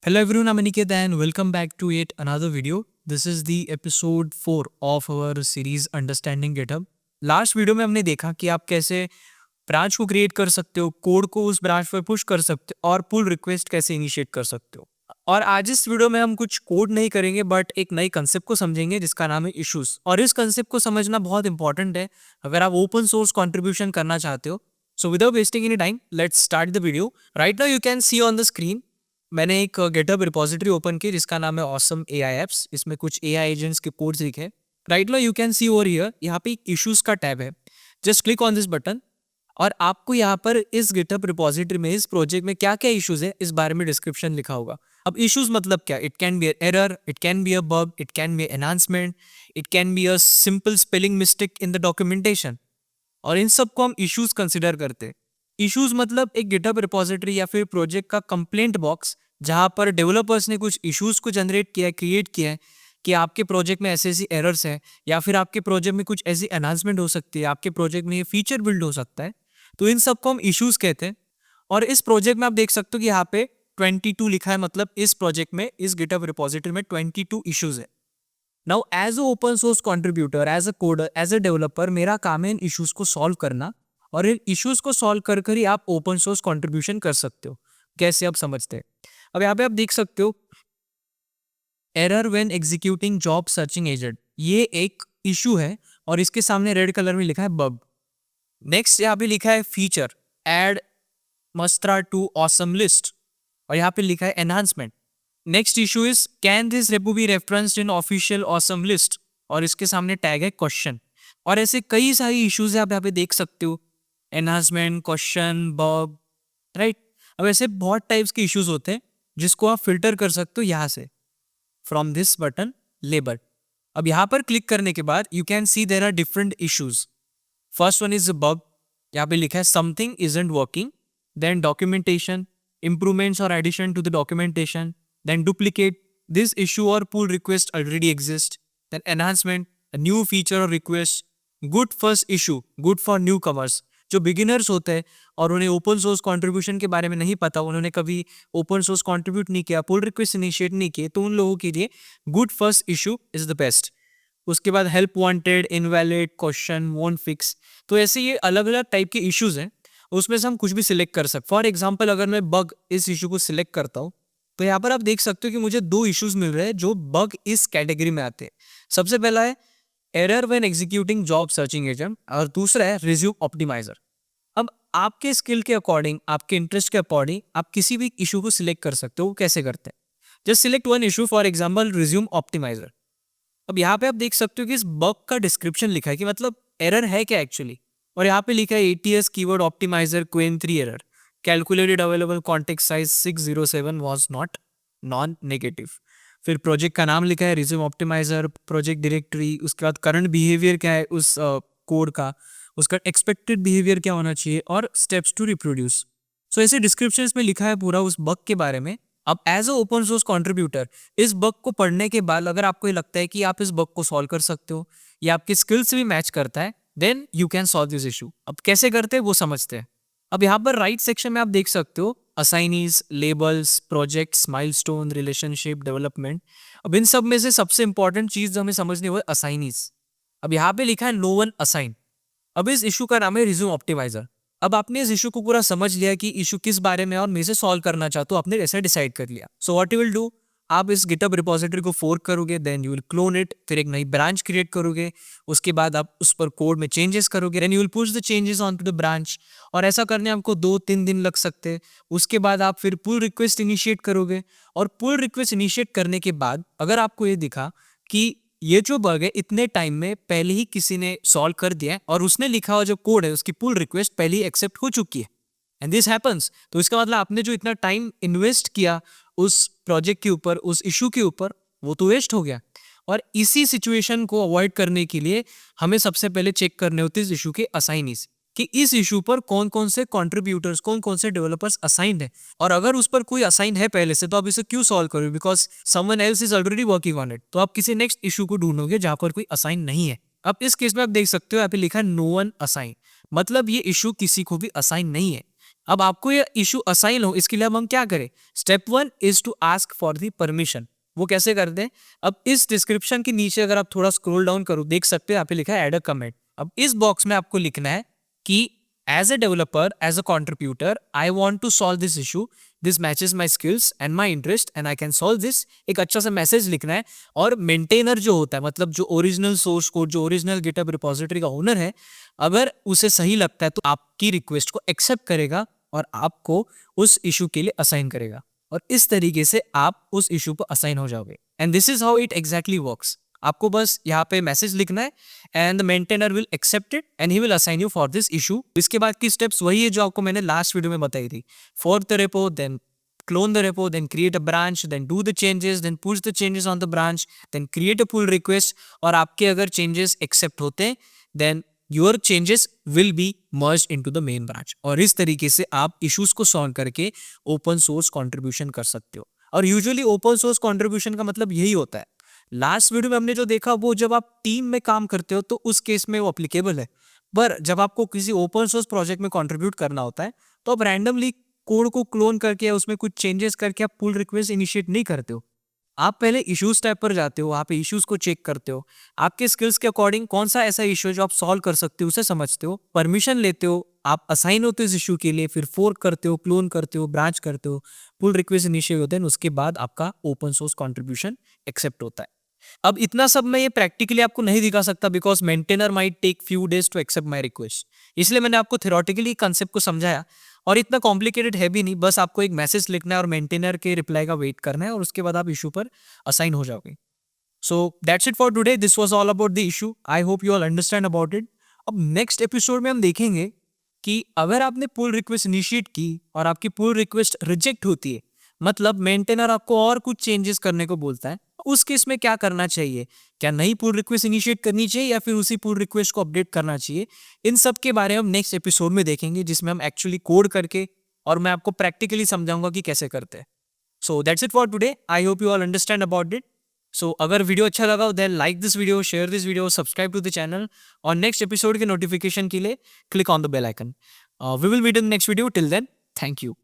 Hello everyone, I'm Aniket and welcome back to yet another video. This is the episode 4 of our series Understanding GitHub. Last video में हमने देखा कि आप कैसे branch को create कर सकते हो, कोड को उस ब्रांच पर पुश कर सकते हो और पुल रिक्वेस्ट कैसे इनिशिएट कर सकते हो। और आज इस वीडियो में हम कुछ कोड नहीं करेंगे बट एक नई कंसेप्ट को समझेंगे जिसका नाम है इश्यूज। और इस कंसेप्ट को समझना बहुत इंपॉर्टेंट है अगर आप ओपन सोर्स कॉन्ट्रीब्यूशन करना चाहते हो। So without wasting any time let's start the video. Right now you can C on the screen मैंने एक गिटहब रिपोजिटरी ओपन की जिसका नाम है ऑसम एआई एप्स। इसमें कुछ एआई एजेंट्स के कोड्स लिखे हैं। Right now you can C over here, यहाँ पे इश्यूज का टैब है। Just click on this button और आपको यहाँ पर इस गिटहब रिपोजिटरी में इस प्रोजेक्ट में क्या क्या इश्यूज है इस बारे में डिस्क्रिप्शन लिखा होगा। अब इश्यूज मतलब क्या? It can be error, it can be a bug, it can be enhancement, it can be a simple spelling mistake in the documentation. और इन सब को हम इश्यूज कंसिडर करते हैं। इश्यूज मतलब एक गिटहब रिपोजिटरी या फिर प्रोजेक्ट का कंप्लेंट बॉक्स जहां पर डेवलपर्स ने कुछ इश्यूज को जनरेट किया है, क्रिएट किया है कि आपके प्रोजेक्ट में ऐसी ऐसी एरर्स हैं या फिर आपके प्रोजेक्ट में कुछ ऐसी एनहांसमेंट हो सकती है, आपके प्रोजेक्ट में ये फीचर बिल्ड हो सकता है। तो इन सब को हम इश्यूज कहते हैं। और इस प्रोजेक्ट में आप देख सकते हो कि यहाँ पे 22 लिखा है, मतलब इस प्रोजेक्ट में, इस गिटहब रिपोजिटरी में 22 इश्यूज है। Now as a open source contributor, as a coder, as a developer, मेरा काम है इन इश्यूज को सॉल्व करना। और इन इश्यूज को सॉल्व कर कर ही आप ओपन सोर्स कंट्रीब्यूशन कर सकते हो। कैसे आप समझते हैं? अब यहाँ पे आप देख सकते हो error when executing job searching agent, ये एक इशू है और इसके सामने रेड कलर में लिखा है बग। नेक्स्ट यहाँ पे लिखा है feature add Mastra to awesome list और यहाँ पे लिखा है enhancement. Next issue is can this repo be referenced in official awesome list और इसके सामने टैग है क्वेश्चन। और ऐसे कई सारी इश्यूज है आप यहाँ पे देख सकते हो, एनहांसमेंट, क्वेश्चन, बग, राइट। अब ऐसे बहुत टाइप्स के इश्यूज होते हैं जिसको आप फिल्टर कर सकते हो यहाँ से, फ्रॉम दिस बटन लेबल। अब यहाँ पर क्लिक करने के बाद you can see there are different issues. First one is bug, यहाँ पे लिखा है something isn't working, then documentation, improvements or addition to the documentation, then duplicate, this issue or pull request already exists, then enhancement, a new feature or request, good first issue, good for newcomers, जो beginners होते हैं और उन्हें open source contribution के बारे में नहीं पता, उन्होंने कभी ओपन सोर्स कंट्रीब्यूट नहीं किया, पुल रिक्वेस्ट इनिशिएट नहीं किए, तो उन लोगों के लिए good first issue is the best. उसके बाद help wanted, invalid, question, won't fix. तो ऐसे ये अलग अलग टाइप के इश्यूज हैं, उसमें से हम कुछ भी सिलेक्ट कर सकते। फॉर एग्जाम्पल अगर मैं बग इस इशू को सिलेक्ट करता हूँ तो यहाँ पर आप देख सकते हो कि मुझे दो इश्यूज मिल रहे हैं जो बग इस कैटेगरी में आते हैं। सबसे पहला है error when executing job searching agent और दूसरा है रिज्यूम ऑप्टिमाइजर। अब आपके स्किल के अकॉर्डिंग, आपके इंटरेस्ट के अकॉर्डिंग आप किसी भी इशू को सिलेक्ट कर सकते हो। वो कैसे करते हैं? Just select one issue, for example resume optimizer. अब यहाँ पे आप देख सकते हो कि इस बग का डिस्क्रिप्शन लिखा है कि मतलब एरर है क्या एक्चुअली। और यहाँ पे लिखा है ATS keyword optimizer Qwen 3 error, calculated available context size 607 was not non negative. फिर प्रोजेक्ट का नाम लिखा है रिज्यूम ऑप्टिमाइजर, प्रोजेक्ट डायरेक्टरी, उसके बाद करंट बिहेवियर क्या है उस कोड का, उसका एक्सपेक्टेड बिहेवियर क्या होना चाहिए और स्टेप्स टू रिप्रोड्यूस। सो ऐसे डिस्क्रिप्शन में लिखा है पूरा उस बग के बारे में। अब as a open source contributor इस बग को पढ़ने के बाद अगर आपको ये लगता है कि आप इस बग को सॉल्व कर सकते हो या आपके स्किल से भी मैच करता है, then you can solve this issue. अब कैसे करते हैं वो समझते हैं। अब यहाँ पर राइट सेक्शन में आप देख सकते हो assignees, labels, projects, milestone, relationship, development. अब इन सब में से सबसे इंपॉर्टेंट चीज जो हमें समझनी है असाइनीज। अब यहाँ पे लिखा है नो वन असाइन। अब इस इशू का नाम है रिज्यूम ऑप्टिमाइजर। अब आपने इस इशू को पूरा समझ लिया कि इशू किस बारे में और मैं इसे सॉल्व करना चाहता हूँ, आपने ऐसे डिसाइड कर लिया। So what you will do, आप इस गिटहब रिपोजिटरी को फोर्क करोगे, then you will clone it, फिर एक नई ब्रांच क्रिएट करोगे, उसके बाद आप उस पर कोड में चेंजेस करोगे, then you will push the changes on to the branch. और ऐसा करने आपको 2-3 दिन लग सकते हैं। उसके बाद आप फिर पुल रिक्वेस्ट इनिशिएट करोगे और पुल रिक्वेस्ट इनिशिएट करने के बाद अगर आपको ये दिखा कि ये जो बग है इतने टाइम में पहले ही किसी ने सॉल्व कर दिया है और उसने लिखा हुआ जो कोड है उसकी पुल रिक्वेस्ट पहले ही एक्सेप्ट हो चुकी है, एंड दिस हैपेंस, तो इसका मतलब आपने जो इतना टाइम इन्वेस्ट किया उस प्रोजेक्ट के ऊपर, उस इशू के ऊपर, वो तो वेस्ट हो गया। और इसी सिचुएशन को अवॉइड करने के लिए हमें सबसे पहले चेक करने होते हैं इस इशू के असाइनीज कि इस इशू पर कौन कौन से कंट्रीब्यूटर्स, कौन कौन से डेवलपर्स असाइंड है। और अगर उस पर कोई असाइन है पहले से तो आप इसे क्यों सॉल्व करोगे, because someone else is already working on it. तो आप किसी नेक्स्ट इशू को ढूंढोगे जहां पर कोई असाइन नहीं है। अब इस केस में आप देख सकते हो यहाँ पे लिखा है नो वन असाइन, मतलब ये इशू किसी को भी असाइन नहीं है। अब आपको ये इशू असाइन हो, इसके लिए अब हम क्या करें? Step 1 is to ask for the permission. वो कैसे करते हैं? अब इस डिस्क्रिप्शन के नीचे अगर आप थोड़ा स्क्रॉल डाउन करो, देख सकते हो यहाँ पे लिखा है ऐड अ कमेंट। अब इस बॉक्स में आपको लिखना है कि as a developer, as a contributor, I want to solve this issue, this matches my skills and my interest and I can solve this. एक अच्छा सा मैसेज लिखना है। और मेंटेनर जो होता है, मतलब जो ओरिजिनल सोर्स कोड, जो ओरिजिनल गिटहब रिपोजिटरी का ओनर है, अगर उसे सही लगता है तो आपकी रिक्वेस्ट को एक्सेप्ट करेगा और आपको उस इशू के लिए असाइन करेगा। और इस तरीके से आप उस इशू पर असाइन हो जाओगे। And this is how it exactly works. आपको बस यहाँ पे मैसेज लिखना है and the maintainer will accept it and he will assign you for this issue. इसके बाद की स्टेप्स वही है जो आपको मैंने लास्ट वीडियो में बताई थी। For the repo, then clone the repo, then create a branch, then do the changes, then push the changes on the branch, then create a pull request। और आपके अगर changes accept होते हैं then your changes will be merged into the main branch। और इस तरीके से आप issues को solve करके open source contribution कर सकते हो। और यूजुअली ओपन सोर्स कंट्रीब्यूशन का मतलब यही होता है। लास्ट वीडियो में हमने जो देखा वो जब आप टीम में काम करते हो तो उस केस में वो अप्लीकेबल है, पर जब आपको किसी ओपन सोर्स प्रोजेक्ट में कंट्रीब्यूट करना होता है तो आप रैंडमली कोड को क्लोन करके या उसमें कुछ चेंजेस करके आप पुल रिक्वेस्ट इनिशिएट नहीं करते हो। आप पहले इश्यूज टैब पर जाते हो, आप इश्यूज को चेक करते हो, आपके स्किल्स के अकॉर्डिंग कौन सा ऐसा इशू है जो आप सॉल्व कर सकते हो उसे समझते हो, परमिशन लेते हो, आप असाइन होते हो इस इशू के लिए, फिर फोर्क करते हो, क्लोन करते हो, ब्रांच करते हो, पुल रिक्वेस्ट इनिशिएट होते हैं, उसके बाद आपका ओपन सोर्स कंट्रीब्यूशन एक्सेप्ट होता है। अब इतना सब मैं ये प्रैक्टिकली आपको नहीं दिखा सकता because maintainer might take few days to accept my request, इसलिए मैंने आपको थ्योरेटिकली कंसेप्ट को समझाया। और इतना कॉम्प्लिकेटेड है भी नहीं, बस आपको एक मैसेज लिखना है और मेंटेनर के रिप्लाई का वेट करना है और उसके बाद आप इशू पर असाइन हो जाओगे। सो that's it for today, this was all about the issue. I hope you all understand about it. अब नेक्स्ट एपिसोड में हम देखेंगे कि अगर आपने पुल रिक्वेस्ट इनिशिएट की और आपकी पुल रिक्वेस्ट रिजेक्ट होती है, मतलब मेंटेनर आपको और कुछ चेंजेस करने को बोलता है, उस केस में क्या करना चाहिए? क्या नई पुल रिक्वेस्ट इनिशिएट करनी चाहिए या फिर उसी पुल रिक्वेस्ट को अपडेट करना चाहिए? इन सब के बारे में हम नेक्स्ट एपिसोड में देखेंगे, जिसमें हम एक्चुअली कोड करके और मैं आपको प्रैक्टिकली समझाऊंगा कि कैसे करते हैं। So that's it for today. I hope you all understand about it. So अगर वीडियो अच्छा लगा हो then like this video, share this video, subscribe to the channel और नेक्स्ट एपिसोड के नोटिफिकेशन के लिए click on the bell icon. We will meet in next video. Till then, thank you.